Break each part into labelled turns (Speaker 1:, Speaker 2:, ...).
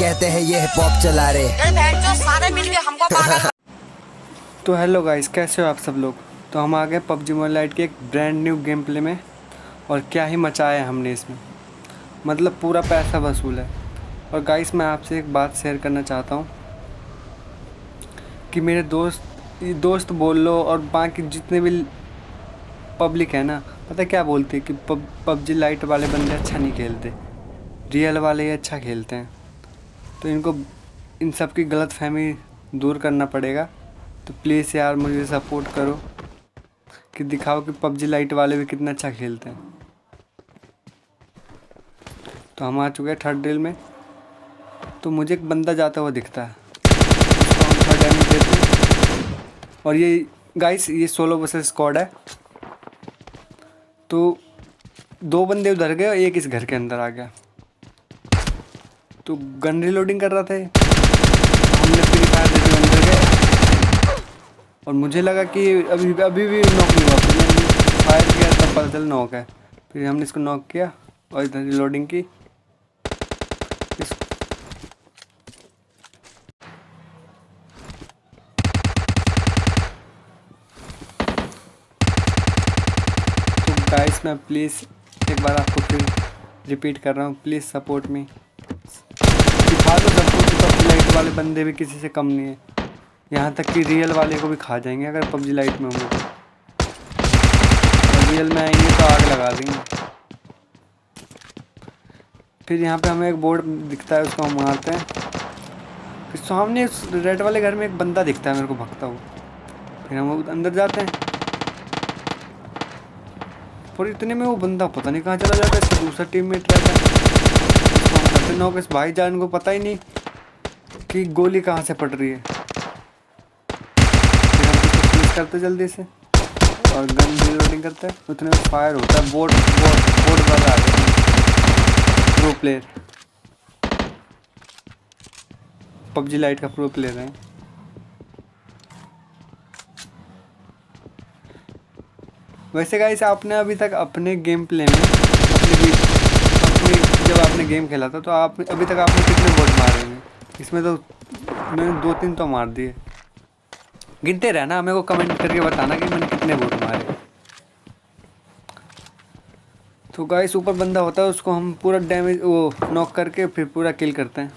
Speaker 1: कहते हैं ये हिप हॉप चला रहे।
Speaker 2: सारे मिलके हमको पागल।
Speaker 3: तो हेलो गाइस, कैसे हो आप सब लोग। तो हम आ गए पबजी मोबाइल लाइट के एक ब्रांड न्यू गेम प्ले में, और क्या ही मचाया है हमने इसमें। मतलब पूरा पैसा वसूल है। और गाइस, मैं आपसे एक बात शेयर करना चाहता हूँ कि मेरे दोस्त बोल लो और बाकी जितने भी पब्लिक है ना, पता क्या बोलते हैं कि पबजी लाइट वाले बंदे अच्छा नहीं खेलते, रियल वाले ही अच्छा खेलते हैं। तो इनको इन सब की गलतफहमी दूर करना पड़ेगा। तो प्लीज़ यार मुझे सपोर्ट करो कि दिखाओ कि पबजी लाइट वाले भी कितना अच्छा खेलते हैं। तो हम आ चुके हैं थर्ड ड्रिल में। तो मुझे एक बंदा जाता हुआ दिखता है, उसको हम थर्ड डैमेज देते हैं। और ये गाइस, ये सोलो वर्सेस स्क्वाड है। तो दो बंदे उधर गए और एक इस घर के अंदर आ गया। तो गन रिलोडिंग कर रहा था, तो हमने फ्री फायर देते हुए अंदर गए और मुझे लगा कि अभी भी नॉक नहीं हुआ। फिर मैंने फायर किया तब पता चला नॉक है। फिर हमने इसको नॉक किया और इधर रिलोडिंग की। तो गाइस, मैं प्लीज़ एक बार आपको फिर रिपीट कर रहा हूँ, प्लीज़ सपोर्ट मी। दिखा दो सबको कि पबजी लाइट वाले बंदे भी किसी से कम नहीं है। यहाँ तक कि रियल वाले को भी खा जाएंगे अगर पबजी लाइट में होंगे। और रियल में आएंगे तो आग लगा देंगे। फिर यहाँ पे हमें एक बोर्ड दिखता है, उसको हम मारते हैं। फिर सामने उस रेड वाले घर में एक बंदा दिखता है मेरे को भगता हुआ। फिर हम अंदर जाते हैं और इतने में वो बंदा पता नहीं कहाँ चला जाता है। इसका दूसरा टीममेट रहता है, उसको हम करते नॉक। इस भाईजान को पता ही नहीं कि गोली कहाँ से पड़ रही है। फिर हम उसको फिनिश करते जल्दी से और गन रीलोडिंग करते हैं। उतने में फायर होता है। बोर्ड वाला आ गया, प्रो प्लेयर, पबजी लाइट का प्रो प्लेयर है। वैसे गाइस, आपने अभी तक अपने गेम प्ले में अपनी जब आपने गेम खेला था तो आप अभी तक आपने कितने बोट मारे हैं? इसमें तो मैंने 2-3 तो मार दिए। गिनते रहना, मेरे को कमेंट करके बताना कि मैंने कितने बोट मारे। तो गाइस, ऊपर बंदा होता है, उसको हम पूरा डैमेज वो नॉक करके फिर पूरा किल करते हैं।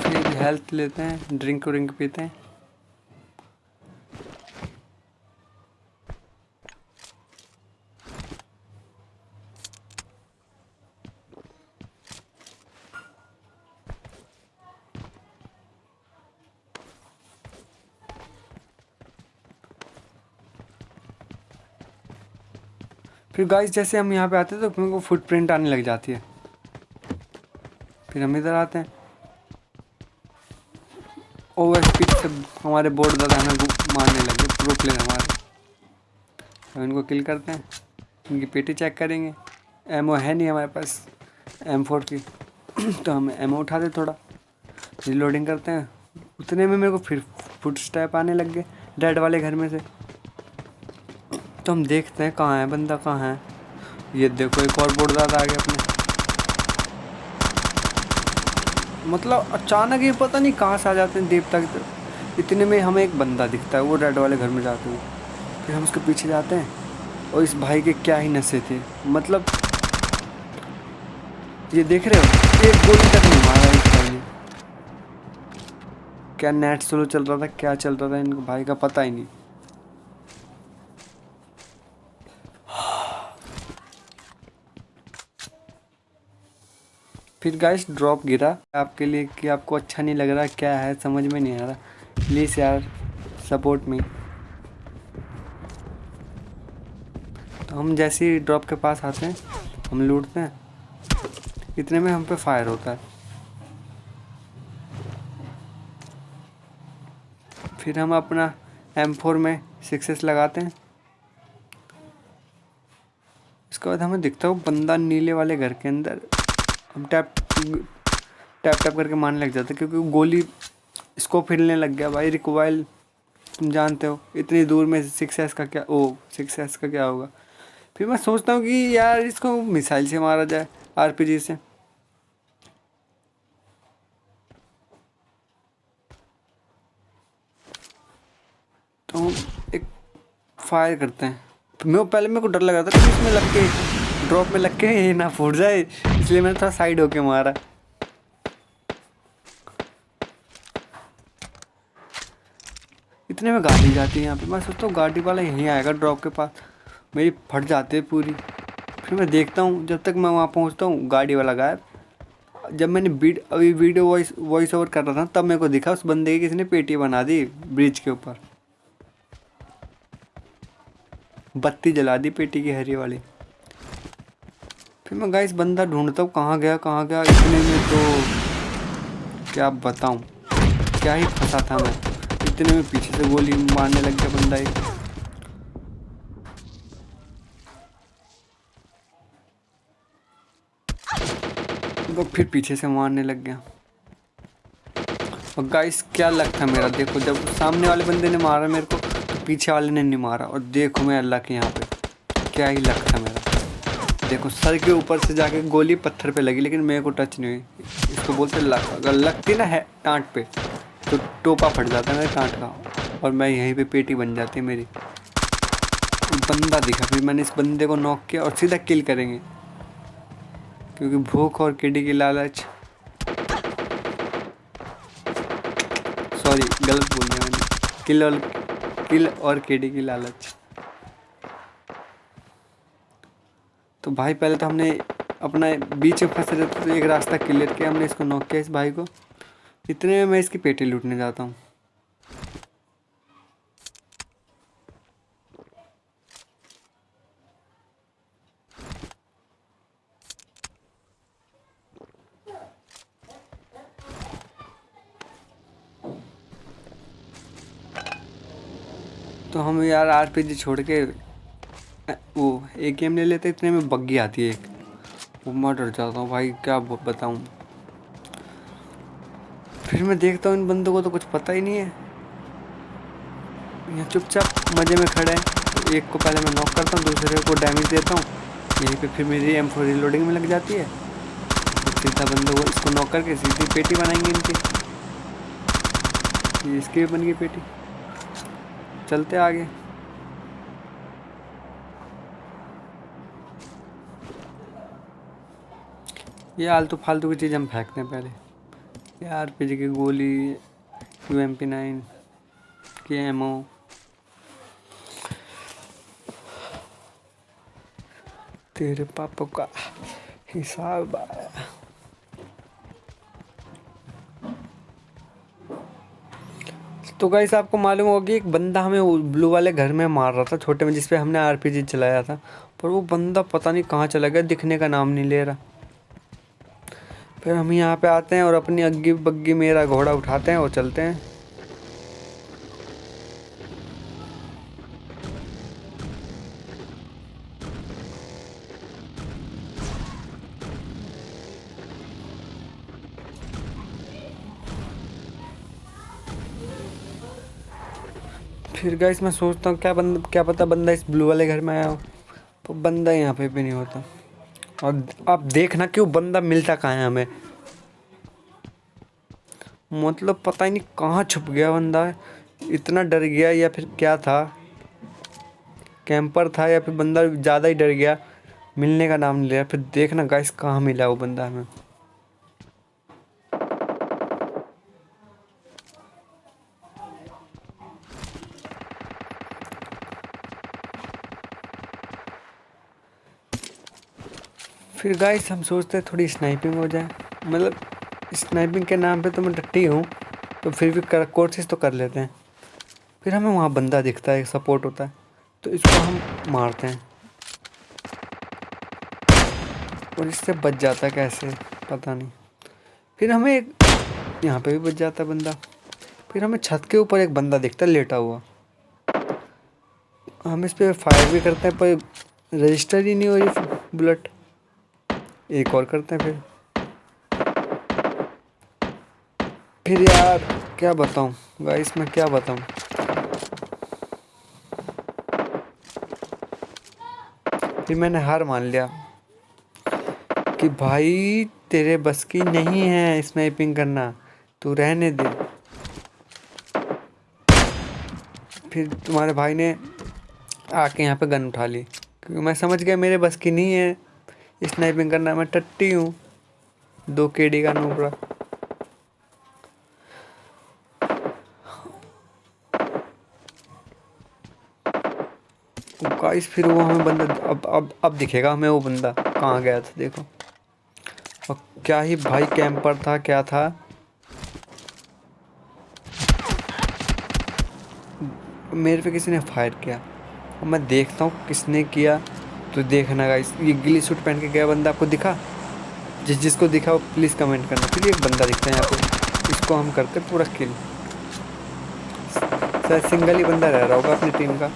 Speaker 3: फिर हेल्थ लेते हैं, ड्रिंक पीते हैं। फिर गाइस, जैसे हम यहाँ पे आते हैं तो मेरे को फुटप्रिंट आने लग जाती है। फिर हम इधर आते हैं। ओवर स्पीड से हमारे बोर्ड दादा हमें मारने लगे, प्रो प्लेयर हमारे। हम इनको किल करते हैं, इनकी पेटी चेक करेंगे। एमओ है नहीं हमारे पास M4 की तो हम एमओ उठाते थोड़ा, रिलोडिंग करते हैं। उतने में मेरे को फिर फुट स्टेप आने लग गए रेड वाले घर में से। तो हम देखते हैं कहाँ है बंदा, कहाँ है। ये देखो, एक और बोर्ड दादा आ गया अपने। मतलब अचानक ही पता नहीं कहाँ से आ जाते हैं देवता की तरफ। इतने में हमें एक बंदा दिखता है, वो रेड वाले घर में जाते हुए। फिर हम उसके पीछे जाते हैं और इस भाई के क्या ही नशे थे। मतलब ये देख रहे हो, एक गोली तक नहीं मारा इस भाई ने। क्या नेट स्लो चल रहा था, क्या चल रहा था इनको भाई का पता ही नहीं। फिर गाइस, ड्रॉप गिरा आपके लिए कि आपको अच्छा नहीं लग रहा, क्या है समझ में नहीं आ रहा। प्लीज़ यार सपोर्ट मी। तो हम जैसे ही ड्रॉप के पास आते हैं, हम लूटते हैं। इतने में हम पे फायर होता है। फिर हम अपना M4 में 6s लगाते हैं। इसके बाद हमें दिखता है वो बंदा नीले वाले घर के अंदर। हम टैप करके मारने लग जाते, क्योंकि गोली इसको फिरने लग गया भाई। रिकॉइल तुम जानते हो इतनी दूर में 6S का क्या, ओ 6S का क्या होगा। फिर मैं सोचता हूँ कि यार इसको मिसाइल से मारा जाए, RPG से। तो हम एक फायर करते हैं। मेरे को डर लगा था कि इसमें लग के, ड्रॉप में लग के ये ना फूट जाए, इसलिए मैंने थोड़ा साइड होके मारा। इतने में गाड़ी जाती है यहाँ पे। मैं सोचता हूँ गाड़ी वाला यहीं आएगा ड्रॉप के पास, मेरी फट जाती है पूरी। फिर मैं देखता हूँ, जब तक मैं वहाँ पहुँचता हूँ गाड़ी वाला गायब। जब मैंने अभी वीडियो वॉइस ओवर कर रहा था, तब मेरे को दिखा उस बंदे की किसी ने पेटी बना दी ब्रिज के ऊपर, बत्ती जला दी पेटी की हरी वाली। फिर मैं गाइस बंदा ढूंढता हूँ कहाँ गया कहाँ गया। इतने में तो क्या बताऊँ, क्या ही फंसा था मैं। इतने में पीछे से गोली मारने लग गया बंदा एक। वो फिर पीछे से मारने लग गया। और गाइस क्या लक था मेरा, देखो जब सामने वाले बंदे ने मारा मेरे को, तो पीछे वाले ने नहीं मारा। और देखो मैं अल्लाह के यहाँ पे क्या ही लक था मेरा। देखो सर के ऊपर से जाके गोली पत्थर पे लगी, लेकिन मेरे को टच नहीं हुई। इसको बोलते लक। अगर लगती ना है टाँट पे, तो टोपा फट जाता है मेरे टाँट का, और मैं यहीं पे पेटी बन जाती है मेरी। बंदा दिखा, फिर मैंने इस बंदे को नॉक किया और सीधा किल करेंगे, क्योंकि भूख और किडी की लालच, सॉरी गलत बोल दिया मैंने, किल और किडी की लालच। तो भाई पहले तो हमने अपना बीच में फंसे रहते तो एक रास्ता क्लियर किया, हमने इसको नॉक किया इस भाई को। इतने में मैं इसकी पेटी लूटने जाता हूँ। तो हम यार RPG छोड़ के वो AKM ले लेते। इतने में बग्गी आती है एक, वो मैं डर जाता हूँ भाई, क्या बताऊँ। फिर मैं देखता हूँ इन बंदों को तो कुछ पता ही नहीं है, यहाँ चुपचाप मज़े में खड़े हैं। तो एक को पहले मैं नॉक करता हूँ, दूसरे को डैमेज देता हूँ। यहीं पे फिर मेरी M4 रिलोडिंग में लग जाती है। तो सीधा बंदों को इसको नॉक करके सीधी पेटी बनाएंगे इनकी। ये इसकी भी बन गई पेटी। चलते आगे। ये आलतू फालतू की चीज़ हम फेंकते हैं पहले। ये RPG की गोली, UMP9 की एमओ। तेरे पापा का हिसाब आया। तो गाइस आपको मालूम होगा कि एक बंदा हमें ब्लू वाले घर में मार रहा था, छोटे में, जिसपे हमने RPG चलाया था। पर वो बंदा पता नहीं कहाँ चला गया, दिखने का नाम नहीं ले रहा। फिर हम यहाँ पे आते हैं और अपनी अग्गी बग्गी मेरा घोड़ा उठाते हैं और चलते हैं। फिर गाइस मैं सोचता हूँ क्या पता बंदा इस ब्लू वाले घर में आया हो, तो बंदा यहाँ पे भी नहीं होता। और आप देखना क्यों बंदा मिलता कहाँ है हमें, मतलब पता ही नहीं कहाँ छुप गया बंदा। इतना डर गया या फिर क्या था, कैंपर था या फिर बंदा ज़्यादा ही डर गया, मिलने का नाम नहीं लिया। फिर देखना गाइस कहाँ मिला वो बंदा हमें। फिर गाइस हम सोचते हैं थोड़ी स्नाइपिंग हो जाए, मतलब स्नाइपिंग के नाम पे तो मैं डट्टी हूँ, तो फिर भी कोशिश तो कर लेते हैं। फिर हमें वहाँ बंदा दिखता है, सपोर्ट होता है, तो इसको हम मारते हैं और इससे बच जाता है कैसे पता नहीं। फिर हमें यहाँ पे भी बच जाता है बंदा। फिर हमें छत के ऊपर एक बंदा दिखता है लेटा हुआ, हम इस पर फायर भी करते हैं पर रजिस्टर ही नहीं हो रही बुलेट। एक और करते हैं फिर यार क्या बताऊँ गाइस, मैं क्या बताऊँ। फिर मैंने हार मान लिया कि भाई तेरे बस की नहीं है स्नाइपिंग करना, तू रहने दे। फिर तुम्हारे भाई ने आके यहाँ पे गन उठा ली, क्योंकि मैं समझ गया मेरे बस की नहीं है स्नाइपिंग करना, मैं टट्टी हूँ, 2 KD का नूबड़ा। गाइस फिर वो हमें बंदा अब दिखेगा हमें, वो बंदा कहाँ गया था देखो। और क्या ही भाई कैंपर था, क्या था। मेरे पे किसी ने फायर किया और मैं देखता हूँ किसने किया, तो देखना गाइस। ये गिली सूट पहन के गया बंदा, आपको दिखा? जिसको दिखा वो प्लीज़ कमेंट करना। फिर एक बंदा दिखता है यहाँ पे, इसको हम करते पूरा किल। शायद सिंगल ही बंदा रह रहा होगा अपनी टीम का,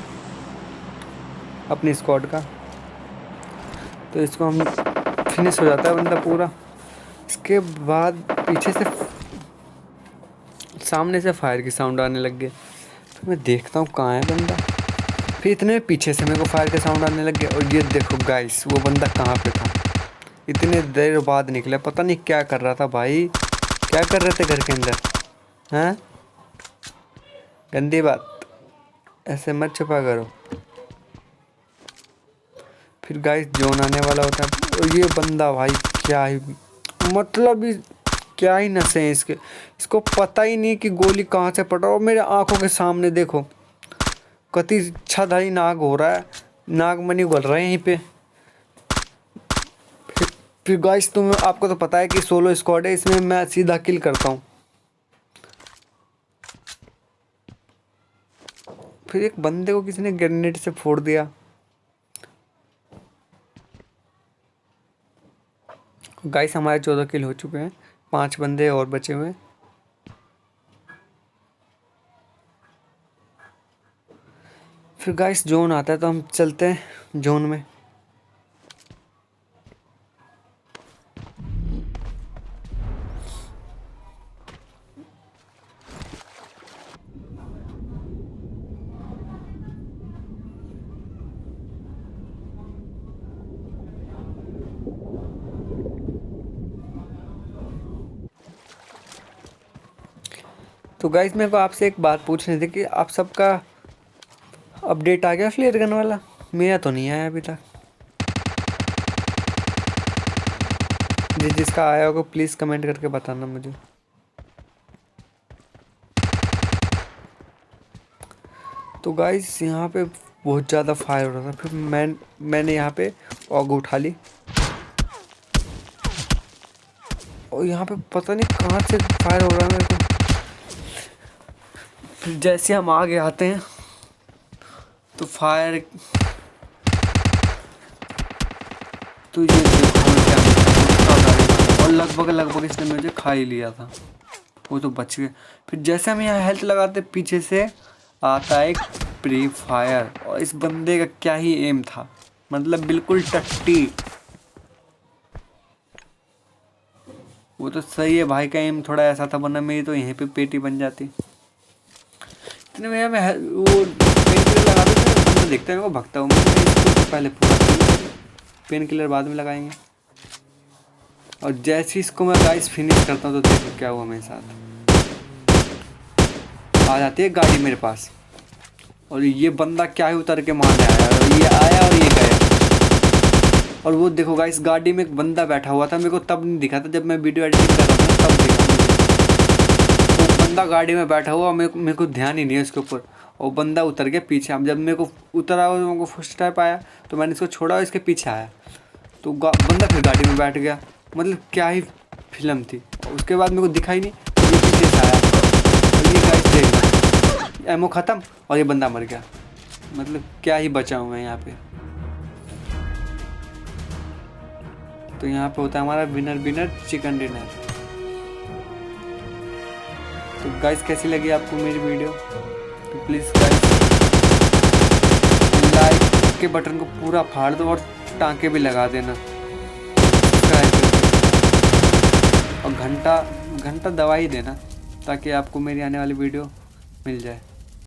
Speaker 3: अपनी स्क्वाड का, तो इसको हम फिनिश हो जाता है बंदा पूरा। इसके बाद पीछे से सामने से फायर की साउंड आने लग गए, फिर मैं देखता हूँ कहाँ है बंदा। फिर इतने पीछे से मेरे को फायर के साउंड आने लग गए, और ये देखो गाइस वो बंदा कहाँ पे था। इतने देर बाद निकला, पता नहीं क्या कर रहा था भाई, क्या कर रहे थे घर के अंदर, हैं? गंदी बात, ऐसे मत छुपा करो। फिर गाइस जोन आने वाला होता है, और ये बंदा भाई क्या ही मतलब ही क्या ही नशे हैं इसके, इसको पता ही नहीं कि गोली कहाँ से पड़ रहा है। और मेरे आंखों के सामने देखो कति इच्छाधारी नाग हो रहा है, नागमणि उगल रहे हैं यहीं पे। फिर गाइस आपको तो पता है कि सोलो स्क्वाड है, इसमें मैं सीधा किल करता हूँ। फिर एक बंदे को किसी ने ग्रेनेड से फोड़ दिया। गाइस हमारे 14 किल हो चुके हैं, 5 बंदे और बचे हुए हैं। फिर गाइस जोन आता है तो हम चलते हैं जोन में। तो गाइस मेरे को आपसे एक बात पूछनी थी कि आप सबका अपडेट आ गया फ्लेयर गन वाला? मेरा तो नहीं आया अभी तक। जिसका आया होगा प्लीज़ कमेंट करके बताना मुझे। तो गाइस यहाँ पे बहुत ज़्यादा फायर हो रहा था, फिर मैंने यहाँ पे ऑग उठा ली, और यहाँ पे पता नहीं कहाँ से फायर हो रहा है मेरे को। फिर जैसे हम आगे आते हैं तो फायर, तो ये और लगभग इसने मुझे खा ही लिया था, वो तो बच गए। फिर जैसे हम यहाँ हेल्थ लगाते पीछे से आता है एक प्री फायर, और इस बंदे का क्या ही एम था, मतलब बिल्कुल टट्टी। वो तो सही है भाई का एम थोड़ा ऐसा था, वरना मेरी तो यहीं पे पेटी बन जाती। इतने में मैं वो पेन किलर लगा देता हूँ, बंदा देखता है मेरे को भगता हूँ, मैं पहले पूरा पेन किलर बाद में लगाएंगे। और जैसे इसको मैं गाइस फिनिश करता हूँ तो देखो क्या हुआ मेरे साथ। आ जाती है गाड़ी मेरे पास, और ये बंदा क्या ही उतर के मारने आया, और ये आया और ये गया। और वो देखो गाइस गाड़ी में एक बंदा बैठा हुआ था, मेरे को तब नहीं दिखा था जब मैं वीडियो एडिटिंग कर रहा था, तब देखा वो बंदा गाड़ी में बैठा हुआ, मेरे को ध्यान ही नहीं है उसके ऊपर। और बंदा उतर गया पीछे। अब जब मेरे को उतरा और मेरे को फर्स्ट टाइप आया तो मैंने इसको छोड़ा और इसके पीछे आया, तो बंदा फिर गाड़ी में बैठ गया। मतलब क्या ही फिल्म थी। उसके बाद मेरे को दिखा ही नहीं, तो ये पीछे से आया, तो ये गाइस देखना एमओ ख़त्म और ये बंदा मर गया। मतलब क्या ही बचा हूँ मैं यहाँ पे। तो यहाँ पे होता है हमारा विनर चिकन डिनर। तो गाइस कैसी लगी आपको मेरी वीडियो? तो प्लीज़ गाइस लाइक के बटन को पूरा फाड़ दो और टाँके भी लगा देना, और घंटा दबा ही देना ताकि आपको मेरी आने वाली वीडियो मिल जाए।